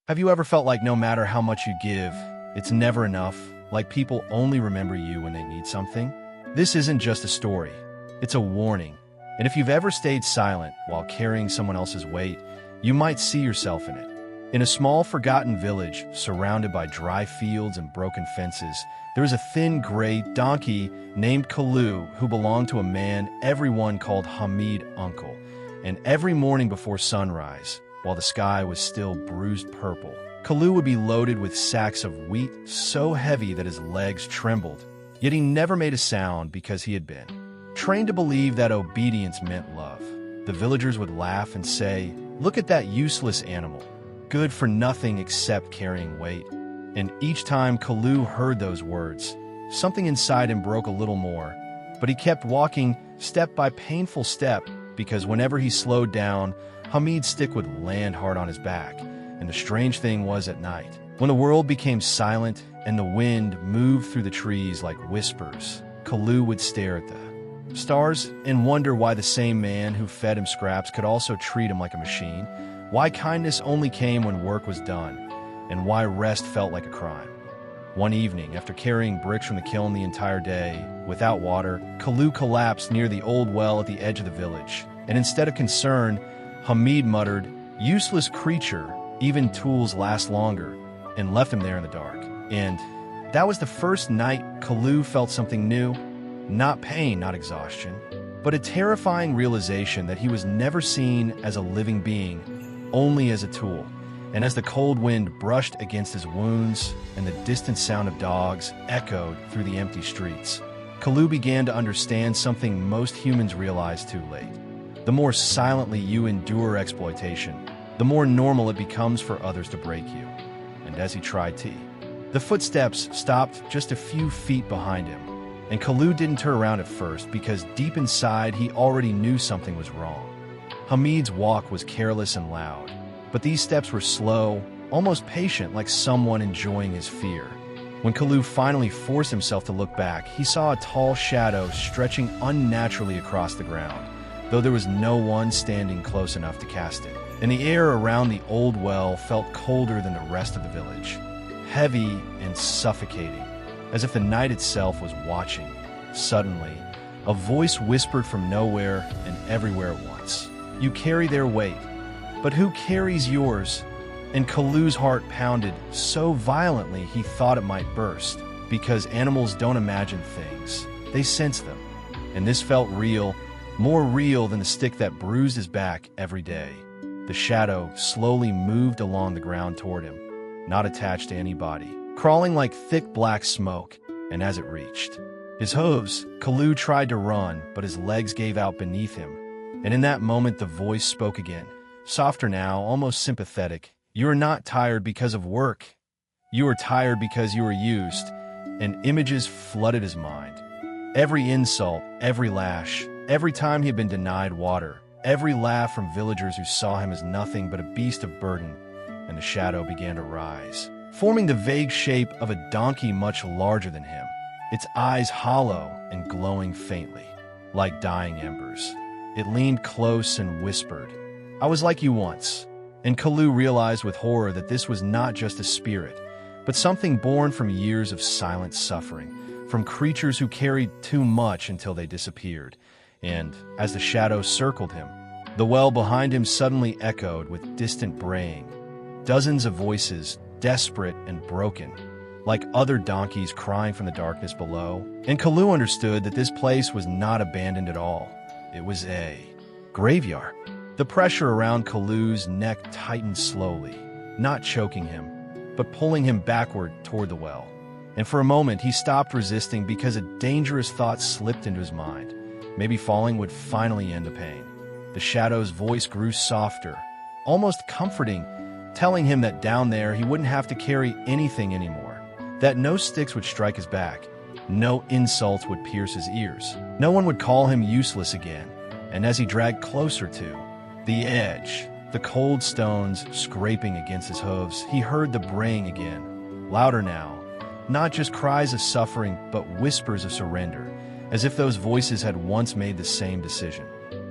Have you ever felt like no matter how much you give, it's never enough, like people only remember you when they need something? This isn't just a story, it's a warning. And if you've ever stayed silent while carrying someone else's weight, you might see yourself in it. In a small, forgotten village surrounded by dry fields and broken fences, there is a thin, gray donkey named Kalu who belonged to a man everyone called Hamid uncle. And every morning before sunrise, while the sky was still bruised purple, Kalu would be loaded with sacks of wheat so heavy that his legs trembled. Yet he never made a sound because he had been trained to believe that obedience meant love. The villagers would laugh and say, "Look at that useless animal, good for nothing except carrying weight." And each time Kalu heard those words, something inside him broke a little more. But he kept walking step by painful step, because whenever he slowed down, Hamid's stick would land hard on his back. And the strange thing was, at night, when the world became silent and the wind moved through the trees like whispers, Kalu would stare at the stars and wonder why the same man who fed him scraps could also treat him like a machine, why kindness only came when work was done, and why rest felt like a crime. One evening, after carrying bricks from the kiln the entire day, without water, Kalu collapsed near the old well at the edge of the village. And instead of concern, Hamid muttered, "Useless creature, even tools last longer," and left him there in the dark. And that was the first night Kalu felt something new. Not pain, not exhaustion, but a terrifying realization that he was never seen as a living being, only as a tool. And as the cold wind brushed against his wounds and the distant sound of dogs echoed through the empty streets, Kalu began to understand something most humans realize too late. The more silently you endure exploitation, the more normal it becomes for others to break you. And as he tried to, the footsteps stopped just a few feet behind him. And Kalu didn't turn around at first because deep inside he already knew something was wrong. Hamid's walk was careless and loud, but these steps were slow, almost patient, like someone enjoying his fear. When Kalu finally forced himself to look back, he saw a tall shadow stretching unnaturally across the ground, though there was no one standing close enough to cast it. And the air around the old well felt colder than the rest of the village, heavy and suffocating, as if the night itself was watching. Suddenly, a voice whispered from nowhere and everywhere at once, "You carry their weight, but who carries yours?" And Kalu's heart pounded so violently he thought it might burst, because animals don't imagine things, they sense them. And this felt real, more real than the stick that bruised his back every day. The shadow slowly moved along the ground toward him, not attached to any body, crawling like thick black smoke. And as it reached his hooves, Kalu tried to run, but his legs gave out beneath him. And in that moment the voice spoke again, softer now, almost sympathetic. "You are not tired because of work. You are tired because you are used." And images flooded his mind. Every insult, every lash, every time he had been denied water, every laugh from villagers who saw him as nothing but a beast of burden. And the shadow began to rise, forming the vague shape of a donkey much larger than him, its eyes hollow and glowing faintly, like dying embers. It leaned close and whispered, "I was like you once." And Kalu realized with horror that this was not just a spirit, but something born from years of silent suffering, from creatures who carried too much until they disappeared. And as the shadow circled him, the well behind him suddenly echoed with distant braying. Dozens of voices, desperate and broken, like other donkeys crying from the darkness below. And Kalu understood that this place was not abandoned at all. It was a graveyard. The pressure around Kalu's neck tightened slowly, not choking him, but pulling him backward toward the well. And for a moment he stopped resisting because a dangerous thought slipped into his mind. Maybe falling would finally end the pain. The shadow's voice grew softer, almost comforting, telling him that down there he wouldn't have to carry anything anymore, that no sticks would strike his back, no insults would pierce his ears, no one would call him useless again. And as he dragged closer to the edge, the cold stones scraping against his hooves, he heard the braying again, louder now, not just cries of suffering, but whispers of surrender, as if those voices had once made the same decision.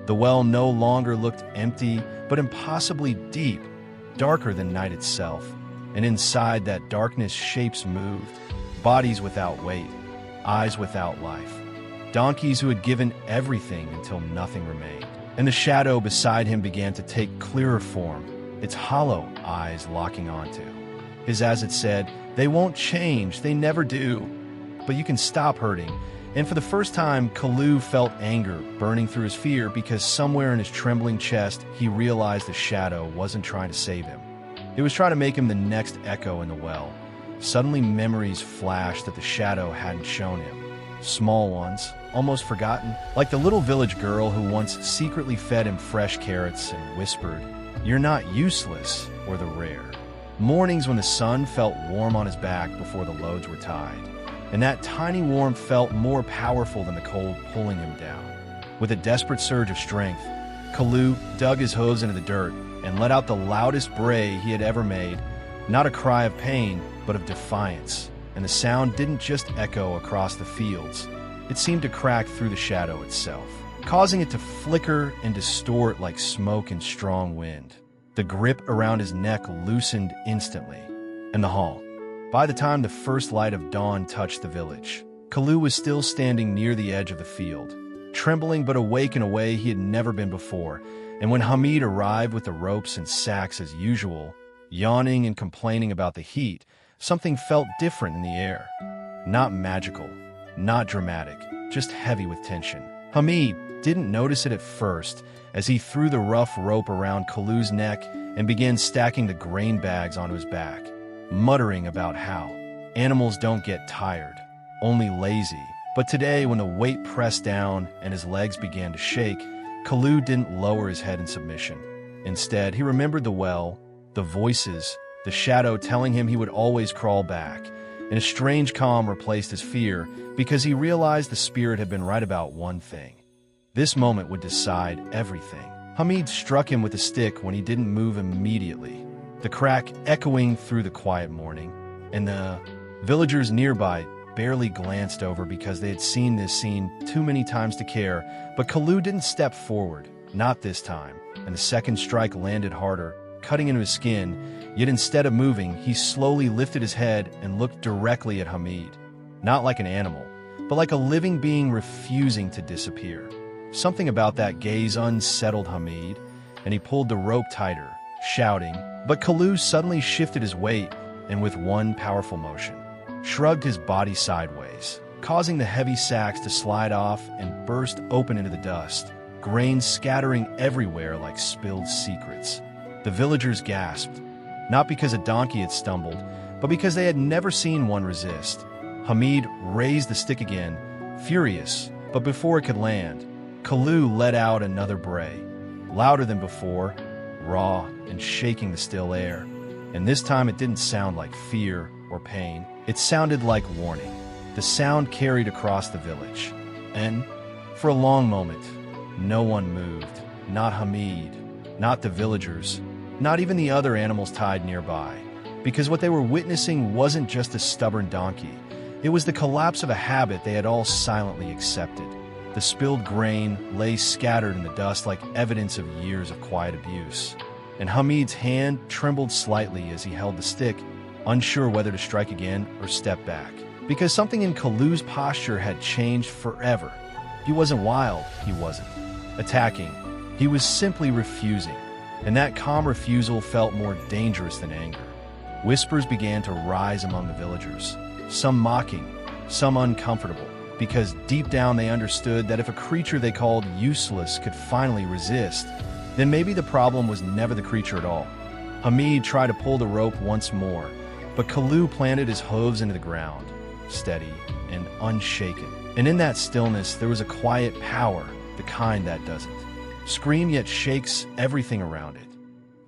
The well no longer looked empty, but impossibly deep, darker than night itself. And inside that darkness, shapes moved, bodies without weight, eyes without life. Donkeys who had given everything until nothing remained. And the shadow beside him began to take clearer form, its hollow eyes locking onto his as it said, "They won't change, they never do. But you can stop hurting." And for the first time, Kalu felt anger burning through his fear because somewhere in his trembling chest, he realized the shadow wasn't trying to save him. It was trying to make him the next echo in the well. Suddenly, memories flashed that the shadow hadn't shown him. Small ones, almost forgotten, like the little village girl who once secretly fed him fresh carrots and whispered, "You're not useless," or the rare mornings when the sun felt warm on his back before the loads were tied. And that tiny warmth felt more powerful than the cold pulling him down. With a desperate surge of strength, Kalu dug his hooves into the dirt and let out the loudest bray he had ever made, not a cry of pain, but of defiance. And the sound didn't just echo across the fields, it seemed to crack through the shadow itself, causing it to flicker and distort like smoke in strong wind. The grip around his neck loosened instantly. And the hall. By the time the first light of dawn touched the village, Kalu was still standing near the edge of the field, trembling but awake in a way he had never been before. And when Hamid arrived with the ropes and sacks as usual, yawning and complaining about the heat, something felt different in the air. Not magical, not dramatic, just heavy with tension. Hamid didn't notice it at first as he threw the rough rope around Kalu's neck and began stacking the grain bags onto his back, muttering about how animals don't get tired, only lazy. But today, when the weight pressed down and his legs began to shake, Kalu didn't lower his head in submission. Instead, he remembered the well, the voices, the shadow telling him he would always crawl back. And a strange calm replaced his fear because he realized the spirit had been right about one thing. This moment would decide everything. Hamid struck him with a stick when he didn't move immediately, the crack echoing through the quiet morning, and the villagers nearby barely glanced over because they had seen this scene too many times to care. But Kalu didn't step forward, not this time, and the second strike landed harder, cutting into his skin. Yet instead of moving, he slowly lifted his head and looked directly at Hamid, not like an animal, but like a living being refusing to disappear. Something about that gaze unsettled Hamid, and he pulled the rope tighter, shouting. But Kalu suddenly shifted his weight and with one powerful motion, shrugged his body sideways, causing the heavy sacks to slide off and burst open into the dust, grain scattering everywhere like spilled secrets. The villagers gasped, not because a donkey had stumbled, but because they had never seen one resist. Hamid raised the stick again, furious, but before it could land, Kalu let out another bray, louder than before, raw and shaking the still air. And this time it didn't sound like fear or pain. It sounded like warning. The sound carried across the village. And for a long moment, no one moved. Not Hamid, not the villagers, not even the other animals tied nearby. Because what they were witnessing wasn't just a stubborn donkey. It was the collapse of a habit they had all silently accepted. The spilled grain lay scattered in the dust like evidence of years of quiet abuse. And Hamid's hand trembled slightly as he held the stick, unsure whether to strike again or step back. Because something in Kalu's posture had changed forever. He wasn't wild, he wasn't attacking. He was simply refusing. And that calm refusal felt more dangerous than anger. Whispers began to rise among the villagers, some mocking, some uncomfortable, because deep down they understood that if a creature they called useless could finally resist, then maybe the problem was never the creature at all. Hamid tried to pull the rope once more, but Kalu planted his hooves into the ground, steady and unshaken. And in that stillness there was a quiet power, the kind that doesn't scream yet shakes everything around it.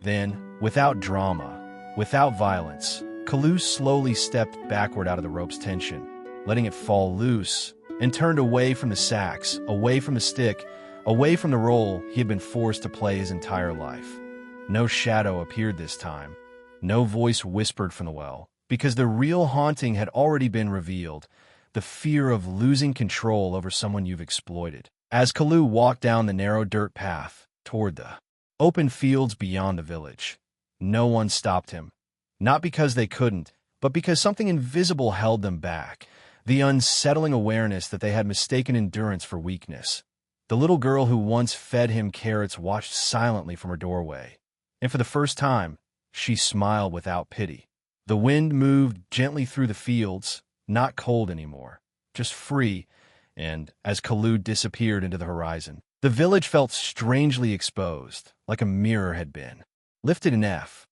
Then, without drama, without violence, Kalu slowly stepped backward out of the rope's tension, letting it fall loose, and turned away from the sacks, away from the stick, away from the role he had been forced to play his entire life. No shadow appeared this time. No voice whispered from the well, because the real haunting had already been revealed, the fear of losing control over someone you've exploited. As Kalu walked down the narrow dirt path toward the open fields beyond the village, no one stopped him, Not because they couldn't, but because something invisible held them back, the unsettling awareness that they had mistaken endurance for weakness. The little girl who once fed him carrots watched silently from her doorway, and for the first time, she smiled without pity. The wind moved gently through the fields, not cold anymore, just free, and as Kalu disappeared into the horizon, the village felt strangely exposed, like a mirror had been lifted in F.